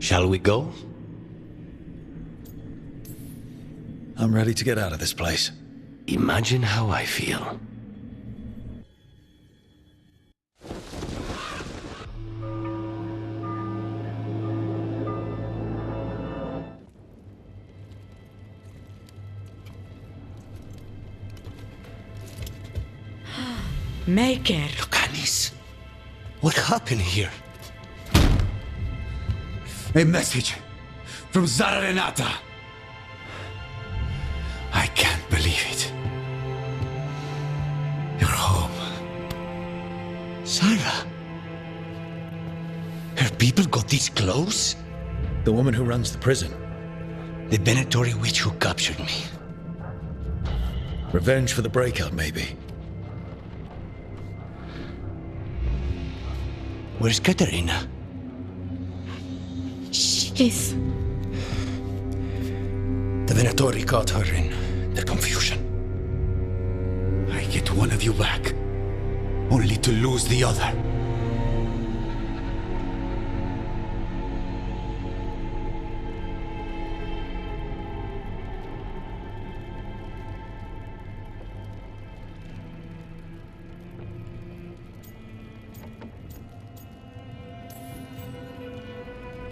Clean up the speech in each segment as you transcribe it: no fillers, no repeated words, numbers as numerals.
Shall we go? I'm ready to get out of this place. Imagine how I feel. Maker. Lucanis, what happened here? A message from Zara Renata. I can't believe it. You're home. Sarah? Her people got this close? The woman who runs the prison. The Venatori witch who captured me. Revenge for the breakout, maybe. Where's Katerina? She's... The Venatori caught her in their confusion. I get one of you back, only to lose the other.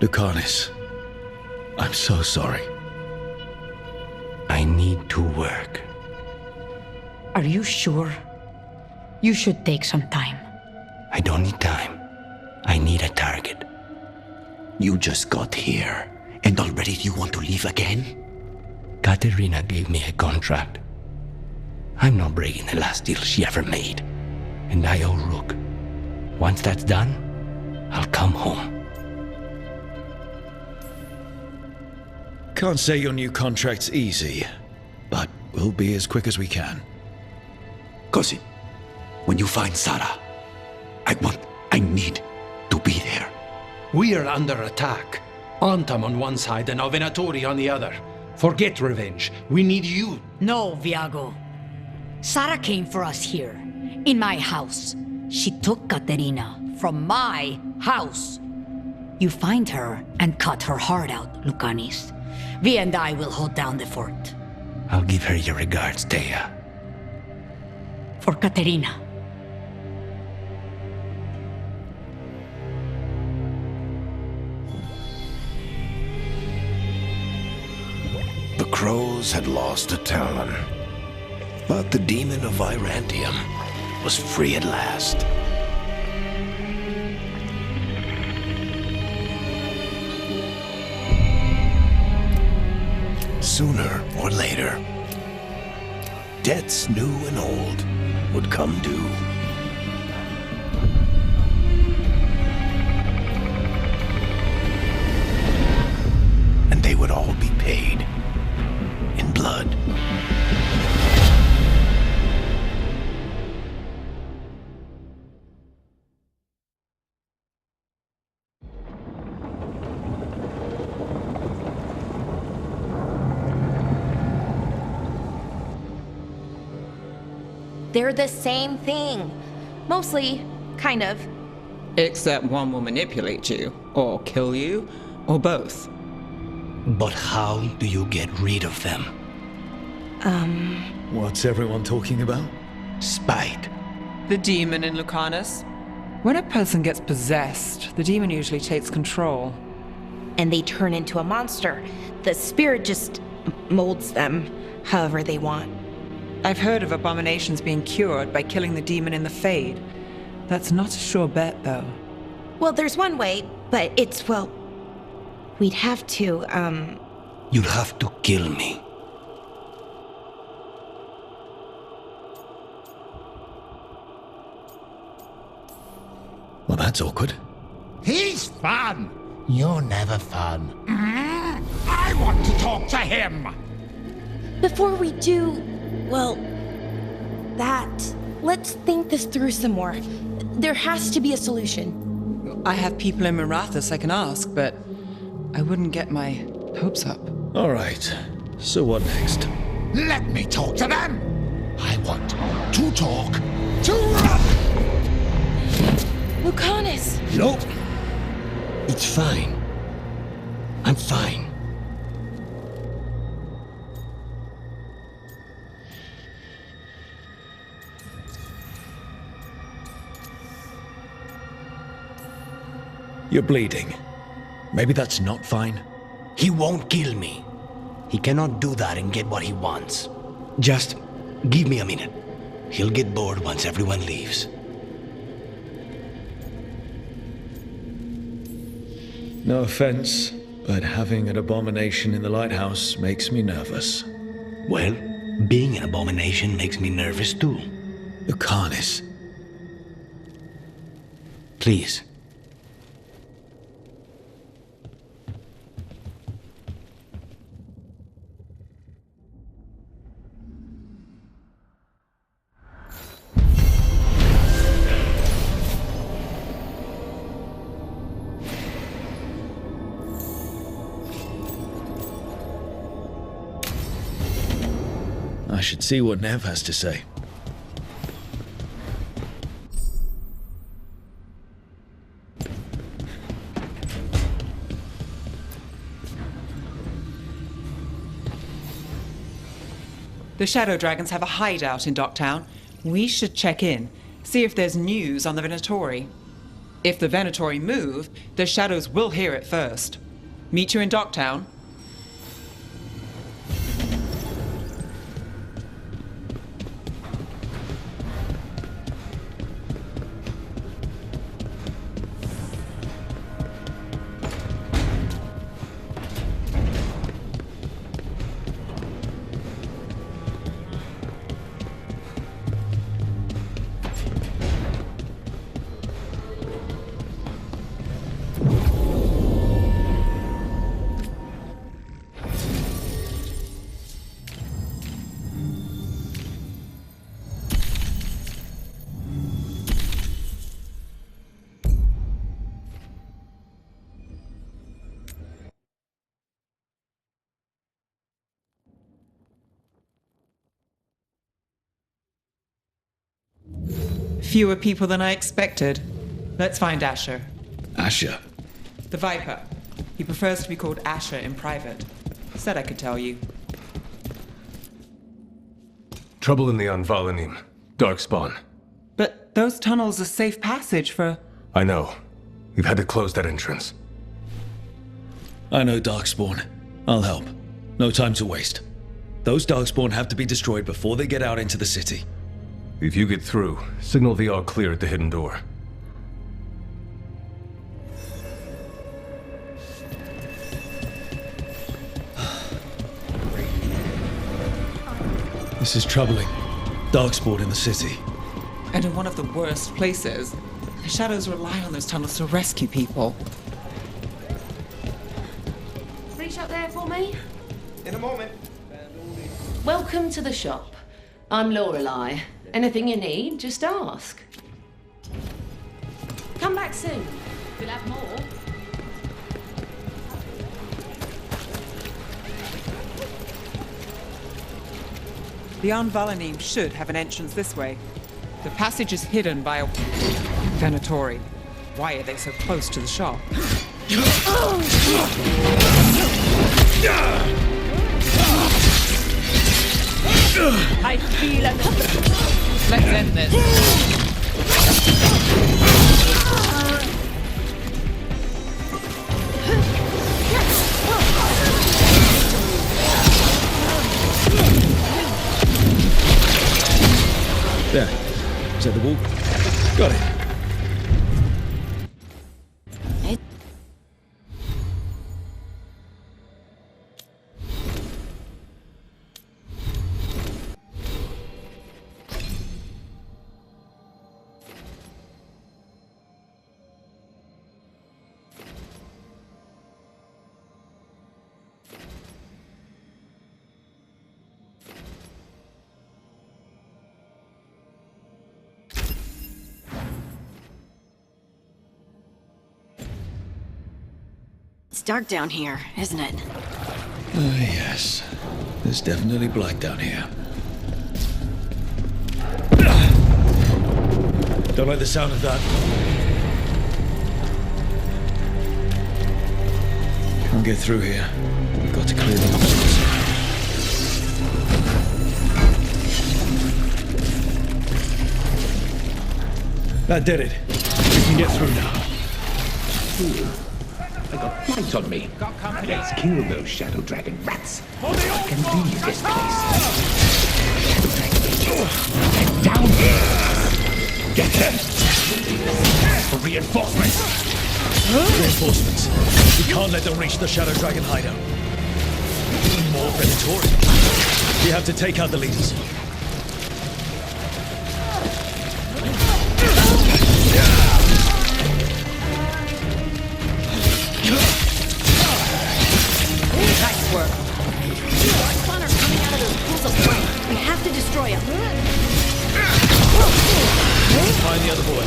Lucanis, I'm so sorry. I need to work. Are you sure? You should take some time. I don't need time. I need a target. You just got here, and already you want to leave again? Katerina gave me a contract. I'm not breaking the last deal she ever made. And I owe Rook. Once that's done, I'll come home. Can't say your new contract's easy, but we'll be as quick as we can. Cousin, when you find Sarah, I need to be there. We are under attack. Antam on one side and Venatori on the other. Forget revenge. We need you. No, Viago. Sarah came for us here, in my house. She took Katerina from my house. You find her and cut her heart out, Lucanis. Vi and I will hold down the fort. I'll give her your regards, Thea. For Katerina. The crows had lost a talon, but the demon of Virantium was free at last. Sooner or later, debts new and old would come due. And they would all be paid in blood. They're the same thing. Mostly, kind of. Except one will manipulate you, or kill you, or both. But how do you get rid of them? What's everyone talking about? Spite. The demon in Lucanus. When a person gets possessed, the demon usually takes control. And they turn into a monster. The spirit just molds them however they want. I've heard of abominations being cured by killing the demon in the Fade. That's not a sure bet, though. Well, there's one way, but it's, well... We'd have to, You'll have to kill me. Well, that's awkward. He's fun. You're never fun. I want to talk to him. Before we do, well, let's think this through some more. There has to be a solution. I have people in Marathas I can ask, but I wouldn't get my hopes up. All right. So what next? Let me talk to them. I want to talk to... Lucanus! Nope. It's fine. I'm fine. You're bleeding. Maybe that's not fine. He won't kill me. He cannot do that and get what he wants. Just give me a minute. He'll get bored once everyone leaves. No offense, but having an abomination in the lighthouse makes me nervous. Well, being an abomination makes me nervous too. Lucanus. Please. I should see what Nev has to say. The Shadow Dragons have a hideout in Docktown. We should check in, see if there's news on the Venatori. If the Venatori move, the Shadows will hear it first. Meet you in Docktown. Fewer people than I expected. Let's find Asher. Asher? The Viper. He prefers to be called Asher in private. Said I could tell you. Trouble in the Anvalanim. Darkspawn. But those tunnels are safe passage for... I know. We've had to close that entrance. I know Darkspawn. I'll help. No time to waste. Those Darkspawn have to be destroyed before they get out into the city. If you get through, signal the all clear at the hidden door. This is troubling. Darkspawn in the city. And in one of the worst places. The Shadows rely on those tunnels to rescue people. Reach up there for me. In a moment. Welcome to the shop. I'm Lorelei. Anything you need, just ask. Come back soon. We'll have more. The Anvalanim should have an entrance this way. The passage is hidden by a... Venatori. Why are they so close to the shop? I feel Let's end this. There. Is that the wall? Got it. It's dark down here, isn't it? Yes. There's definitely black down here. Don't like the sound of that. Can't get through here. We've got to clear the obstacles. That did it. We can get through now. I got light on me. Let's kill those shadow dragon rats. I can leave this place. Get down here. Get them. For reinforcements. Reinforcements. We can't let them reach the shadow dragon hideout. More Venatori. We have to take out the leaders. Nice work. Our spawn are coming out of those pools of flame. We have to destroy them. Find the other boy.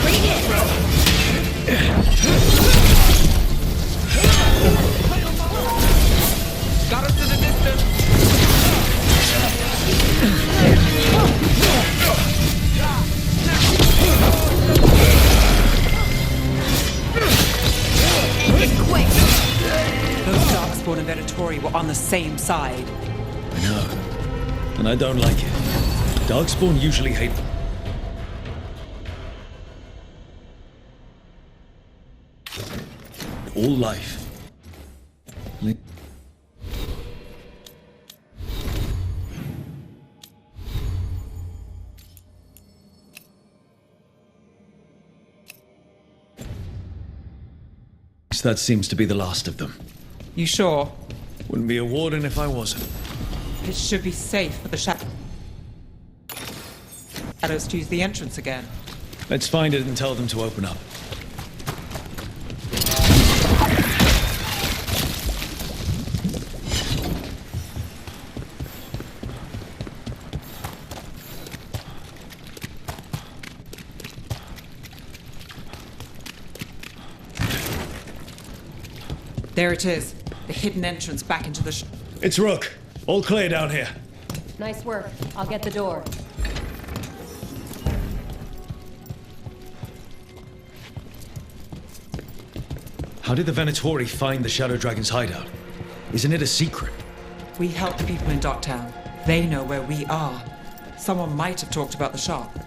Bring it! Got us to the distance. Quick! Those Darkspawn and Venatori were on the same side. I know. And I don't like it. Darkspawn usually hate them. All life. That seems to be the last of them. You sure? Wouldn't be a warden if I wasn't. It should be safe for the shadows to use the entrance again. Let's find it and tell them to open up. There it is. The hidden entrance back into the It's Rook. All clear down here. Nice work. I'll get the door. How did the Venatori find the Shadow Dragon's hideout? Isn't it a secret? We help the people in Docktown. They know where we are. Someone might have talked about the shop.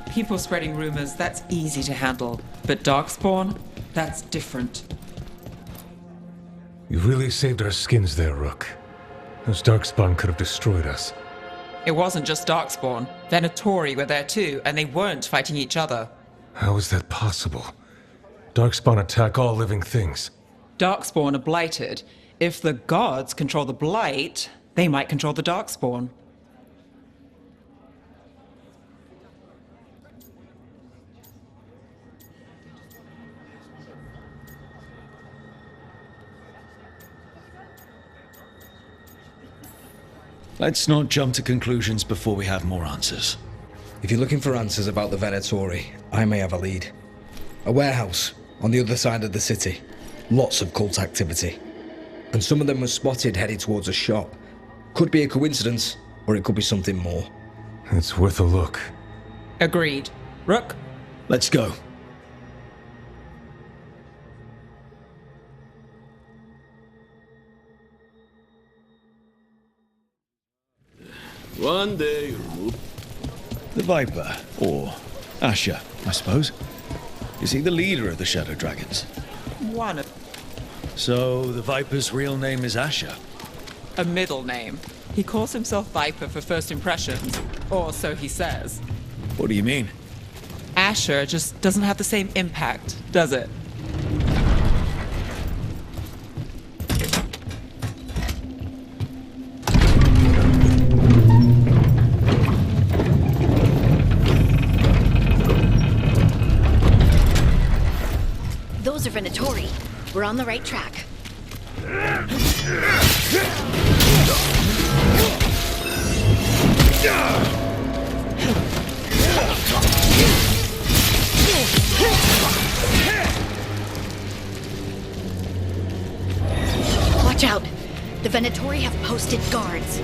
People spreading rumors, that's easy to handle. But Darkspawn, that's different. You really saved our skins there, Rook. Those Darkspawn could have destroyed us. It wasn't just Darkspawn. Venatori were there too, and they weren't fighting each other. How is that possible? Darkspawn attack all living things. Darkspawn are blighted. If the gods control the blight, they might control the Darkspawn. Let's not jump to conclusions before we have more answers. If you're looking for answers about the Venatori, I may have a lead. A warehouse on the other side of the city. Lots of cult activity. And some of them were spotted headed towards a shop. Could be a coincidence, or it could be something more. It's worth a look. Agreed. Rook? Let's go. One day you'll move. The Viper, or Asher, I suppose. Is he the leader of the Shadow Dragons? One of... So, the Viper's real name is Asher? A middle name. He calls himself Viper for first impressions. Or so he says. What do you mean? Asher just doesn't have the same impact, does it? Those are Venatori. We're on the right track. Watch out! The Venatori have posted guards.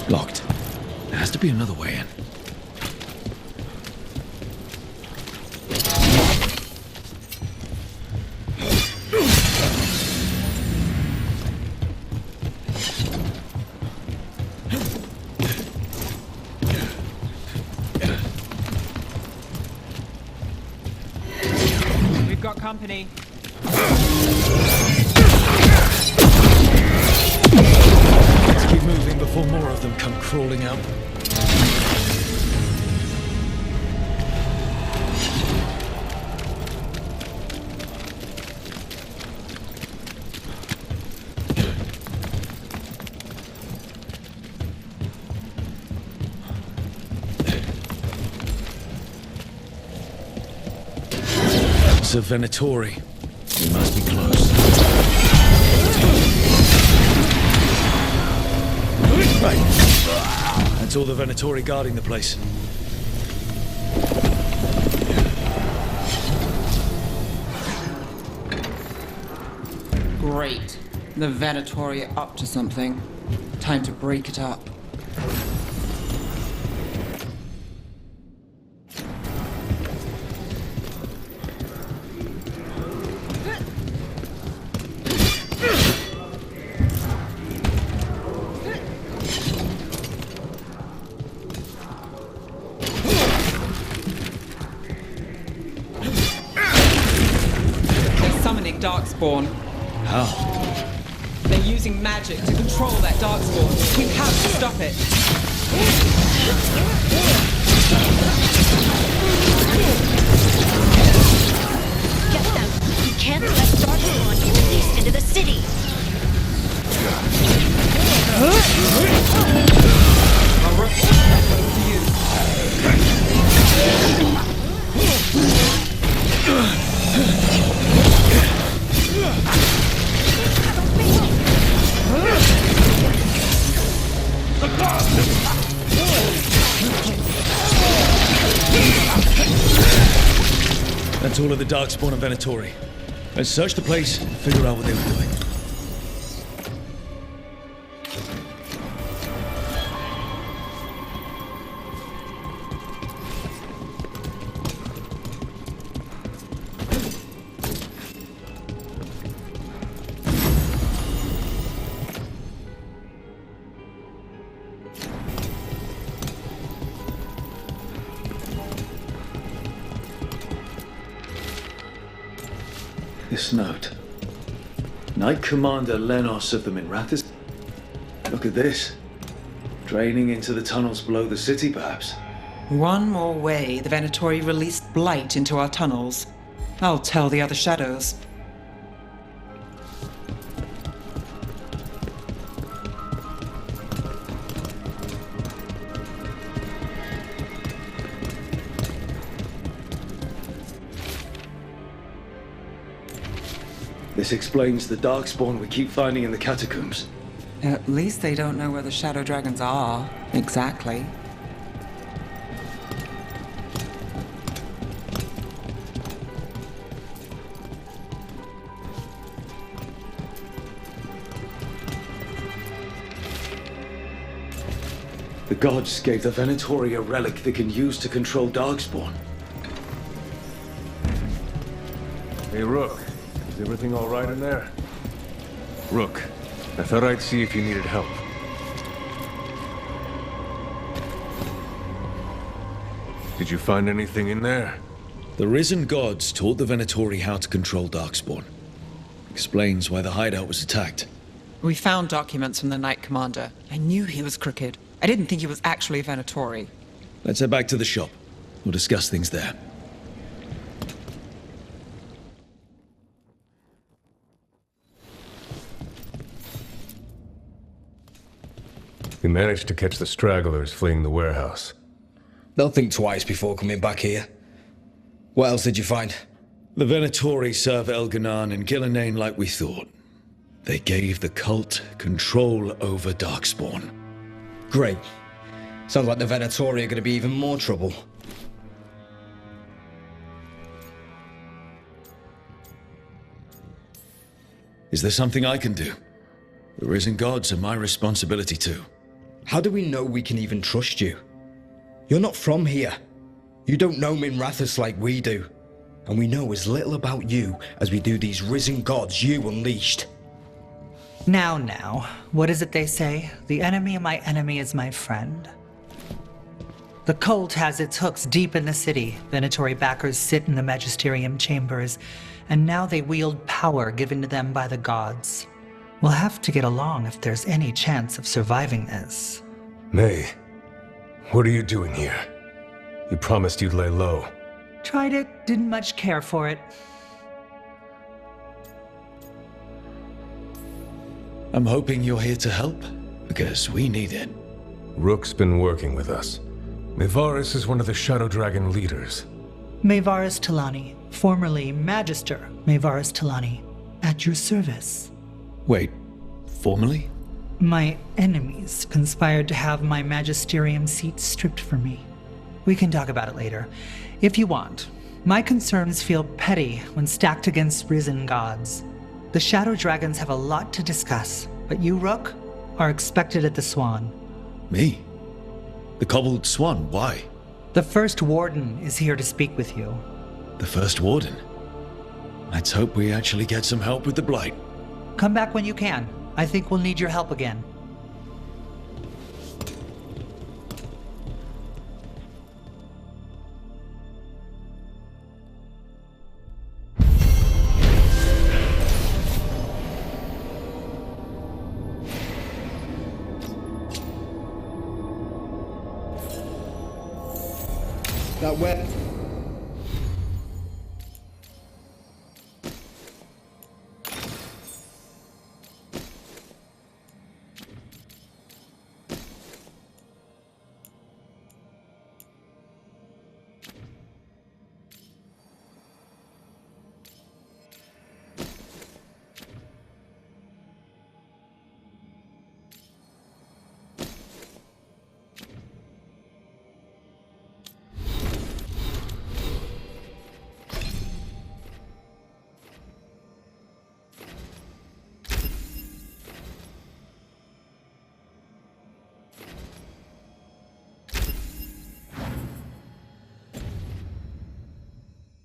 Locked. There has to be another way in. We've got company. Let's keep moving before more of them come crawling out. It's a Venatori. We must be close. Right. That's all the Venatori guarding the place. Great. The Venatori are up to something. Time to break it up. Darkspawn. How? They're using magic to control that Darkspawn. We have to stop it. Get them! You can't let Darkspawn be released into the city! I'll report that to you. That's all of the Darkspawn and Venatori. Let's search the place and figure out what they were doing. This note. Knight Commander Lenos of the Minrathis. Look at this. Draining into the tunnels below the city, perhaps. One more way the Venatori released blight into our tunnels. I'll tell the other shadows. This explains the Darkspawn we keep finding in the catacombs. At least they don't know where the Shadow Dragons are, exactly. The gods gave the Venatori a relic they can use to control Darkspawn. Hey, Rook. Is everything all right in there? Rook, I thought I'd see if you needed help. Did you find anything in there? The risen gods taught the Venatori how to control Darkspawn. Explains why the hideout was attacked. We found documents from the Knight Commander. I knew he was crooked. I didn't think he was actually a Venatori. Let's head back to the shop. We'll discuss things there. We managed to catch the stragglers fleeing the warehouse. They'll think twice before coming back here. What else did you find? The Venatori serve Elganan and Gillenane like we thought. They gave the cult control over Darkspawn. Great. Sounds like the Venatori are going to be even more trouble. Is there something I can do? The risen gods are my responsibility too. How do we know we can even trust you? You're not from here. You don't know Minrathous like we do. And we know as little about you as we do these risen gods you unleashed. Now, what is it they say? The enemy of my enemy is my friend. The cult has its hooks deep in the city. Venatori backers sit in the magisterium chambers, and now they wield power given to them by the gods. We'll have to get along if there's any chance of surviving this. May, what are you doing here? You promised you'd lay low. Tried it, didn't much care for it. I'm hoping you're here to help, because we need it. Rook's been working with us. Mayvaris is one of the Shadow Dragon leaders. Mayvaris Talani, formerly Magister Mayvaris Talani, at your service. Wait, formally? My enemies conspired to have my magisterium seat stripped from me. We can talk about it later, if you want. My concerns feel petty when stacked against risen gods. The Shadow Dragons have a lot to discuss, but you, Rook, are expected at the Swan. Me? The Cobbled Swan, why? The first Warden is here to speak with you. The first Warden? Let's hope we actually get some help with the Blight. Come back when you can. I think we'll need your help again. That web.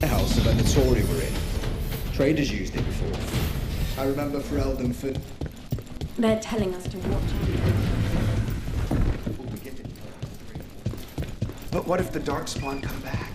House the Venatori were in. Traders used it before. I remember for Eldenford. They're telling us to watch out. But what if the Darkspawn come back?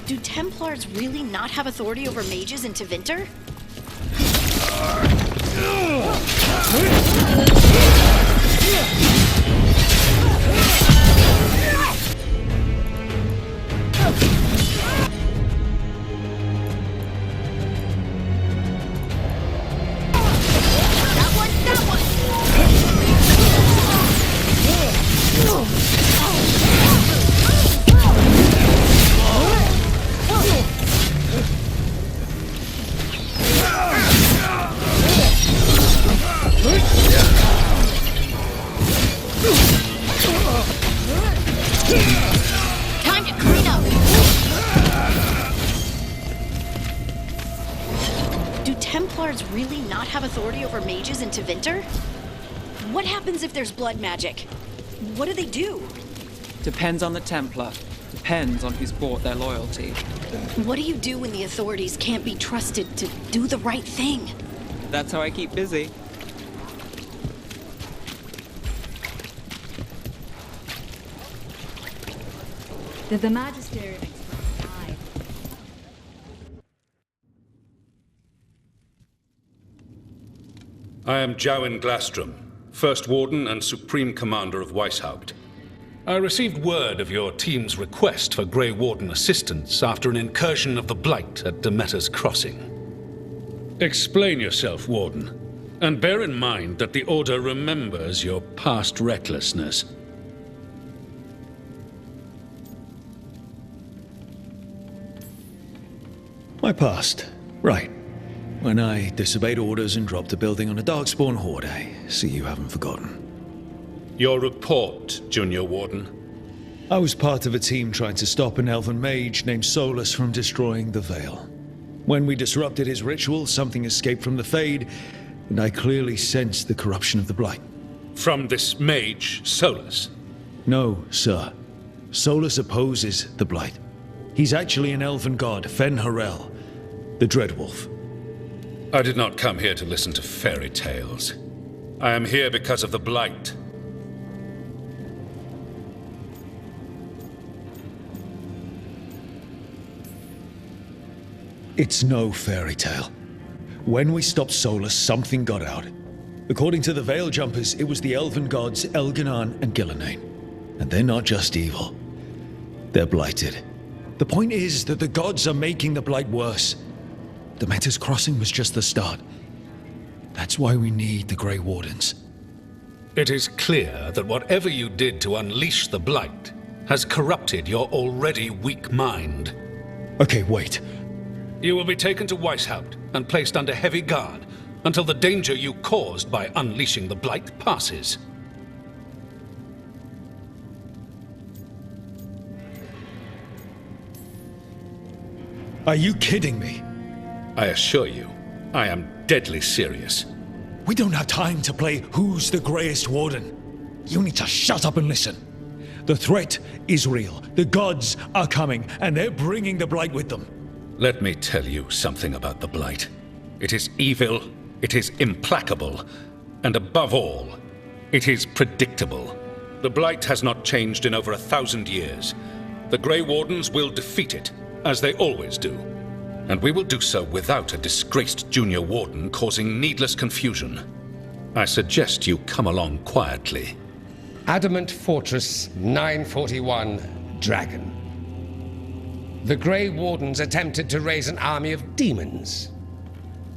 Do Templars really not have authority over mages in Tevinter? Templars really not have authority over mages in Tevinter? What happens if there's blood magic? What do they do? Depends on the Templar. Depends on who's bought their loyalty. What do you do when the authorities can't be trusted to do the right thing? That's how I keep busy. Did the Magisterium explain why? I am Jowen Glastrom, First Warden and Supreme Commander of Weishaupt. I received word of your team's request for Grey Warden assistance after an incursion of the Blight at Demeter's Crossing. Explain yourself, Warden, and bear in mind that the Order remembers your past recklessness. My past. Right. When I disobeyed orders and dropped a building on a Darkspawn horde, I see you haven't forgotten. Your report, Junior Warden. I was part of a team trying to stop an elven mage named Solus from destroying the Veil. When we disrupted his ritual, something escaped from the Fade, and I clearly sensed the corruption of the Blight. From this mage, Solus? No, sir. Solus opposes the Blight. He's actually an elven god, Fen Harel, the Dreadwolf. I did not come here to listen to fairy tales. I am here because of the Blight. It's no fairy tale. When we stopped Solus, something got out. According to the Veil Jumpers, it was the elven gods Elganan and Gillenane. And they're not just evil. They're blighted. The point is that the gods are making the Blight worse. Demeter's Crossing was just the start. That's why we need the Grey Wardens. It is clear that whatever you did to unleash the Blight has corrupted your already weak mind. Okay, wait. You will be taken to Weishaupt and placed under heavy guard until the danger you caused by unleashing the Blight passes. Are you kidding me? I assure you, I am deadly serious. We don't have time to play who's the Greyest Warden. You need to shut up and listen. The threat is real. The gods are coming, and they're bringing the Blight with them. Let me tell you something about the Blight. It is evil, it is implacable, and above all, it is predictable. The Blight has not changed in over 1,000 years. The Grey Wardens will defeat it, as they always do. And we will do so without a disgraced junior warden causing needless confusion. I suggest you come along quietly. Adamant Fortress 941, Dragon. The Grey Wardens attempted to raise an army of demons.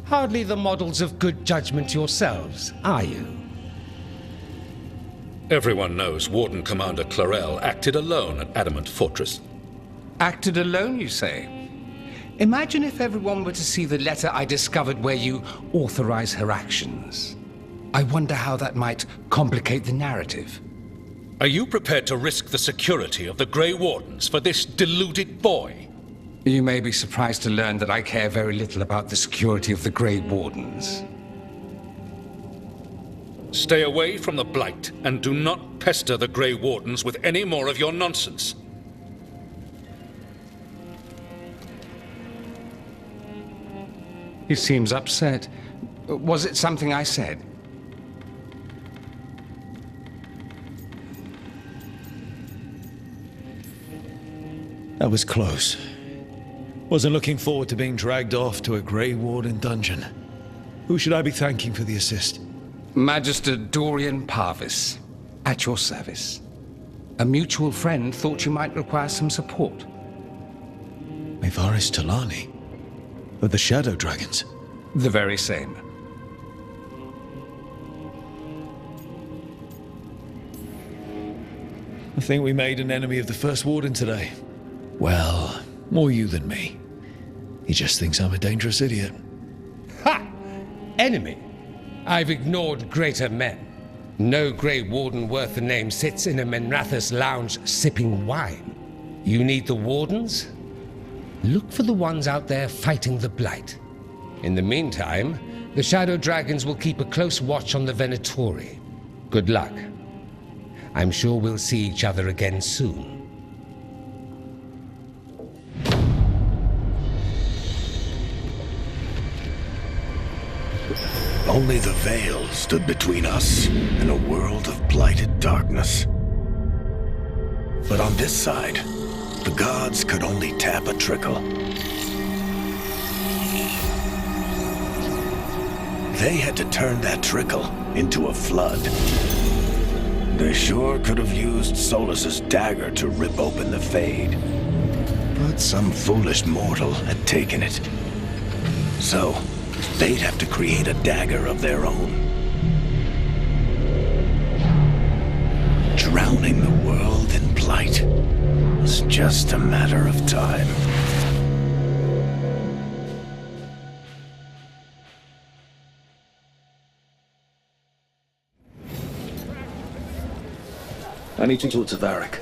Hardly the models of good judgment yourselves, are you? Everyone knows Warden Commander Clarel acted alone at Adamant Fortress. Acted alone, you say? Imagine if everyone were to see the letter I discovered where you authorize her actions. I wonder how that might complicate the narrative. Are you prepared to risk the security of the Grey Wardens for this deluded boy? You may be surprised to learn that I care very little about the security of the Grey Wardens. Stay away from the Blight, and do not pester the Grey Wardens with any more of your nonsense. He seems upset. Was it something I said? That was close. Wasn't looking forward to being dragged off to a Grey Warden dungeon. Who should I be thanking for the assist? Magister Dorian Parvis, at your service. A mutual friend thought you might require some support. Maevaris Talani? Of the Shadow Dragons? The very same. I think we made an enemy of the First Warden today. Well, more you than me. He just thinks I'm a dangerous idiot. Ha! Enemy? I've ignored greater men. No Grey Warden worth the name sits in a Menrathus lounge sipping wine. You need the Wardens? Look for the ones out there fighting the Blight. In the meantime, the Shadow Dragons will keep a close watch on the Venatori. Good luck. I'm sure we'll see each other again soon. Only the Veil stood between us and a world of blighted darkness. But on this side, the gods could only tap a trickle. They had to turn that trickle into a flood. They sure could have used Solus's dagger to rip open the Fade. But some foolish mortal had taken it. So, they'd have to create a dagger of their own. Drowning the world in blight was just a matter of time. I need to talk to Varric.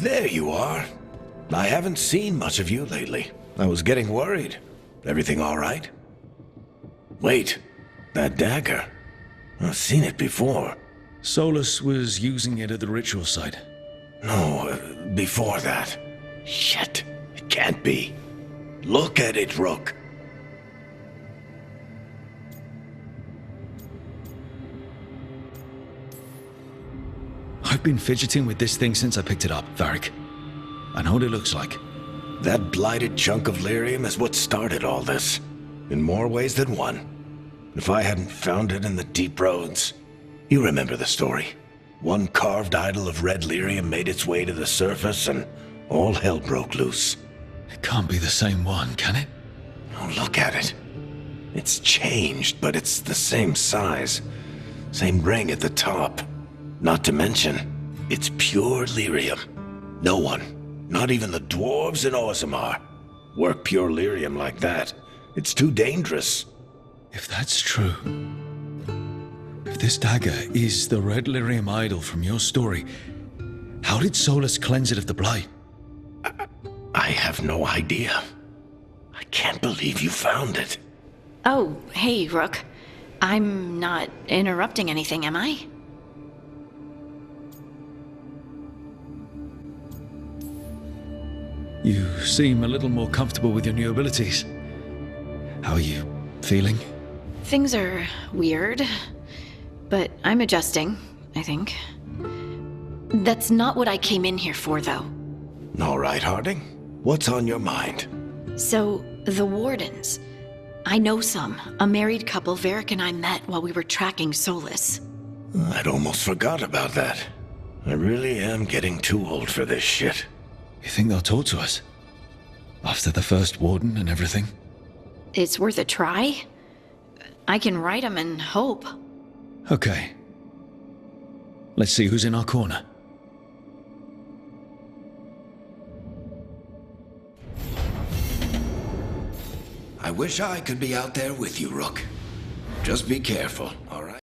There you are. I haven't seen much of you lately. I was getting worried. Everything all right? Wait, that dagger. I've seen it before. Solus was using it at the ritual site. No, before that. Shit, it can't be. Look at it, Rook. I've been fidgeting with this thing since I picked it up, Varric. I know what it looks like. That blighted chunk of lyrium is what started all this. In more ways than one. If I hadn't found it in the deep roads... You remember the story. One carved idol of red lyrium made its way to the surface and all hell broke loose. It can't be the same one, can it? Oh, look at it. It's changed, but it's the same size. Same ring at the top. Not to mention, it's pure lyrium. No one, not even the dwarves in Orzammar, work pure lyrium like that. It's too dangerous. If that's true... If this dagger is the red lyrium idol from your story, how did Solus cleanse it of the blight? I have no idea. I can't believe you found it. Oh, hey, Rook. I'm not interrupting anything, am I? You seem a little more comfortable with your new abilities. How are you feeling? Things are weird, but I'm adjusting, I think. That's not what I came in here for, though. All right, Harding. What's on your mind? So, the Wardens. I know some. A married couple Varric and I met while we were tracking Solus. I'd almost forgot about that. I really am getting too old for this shit. You think they'll talk to us? After the first Warden and everything? It's worth a try. I can write them and hope. Okay. Let's see who's in our corner. I wish I could be out there with you, Rook. Just be careful.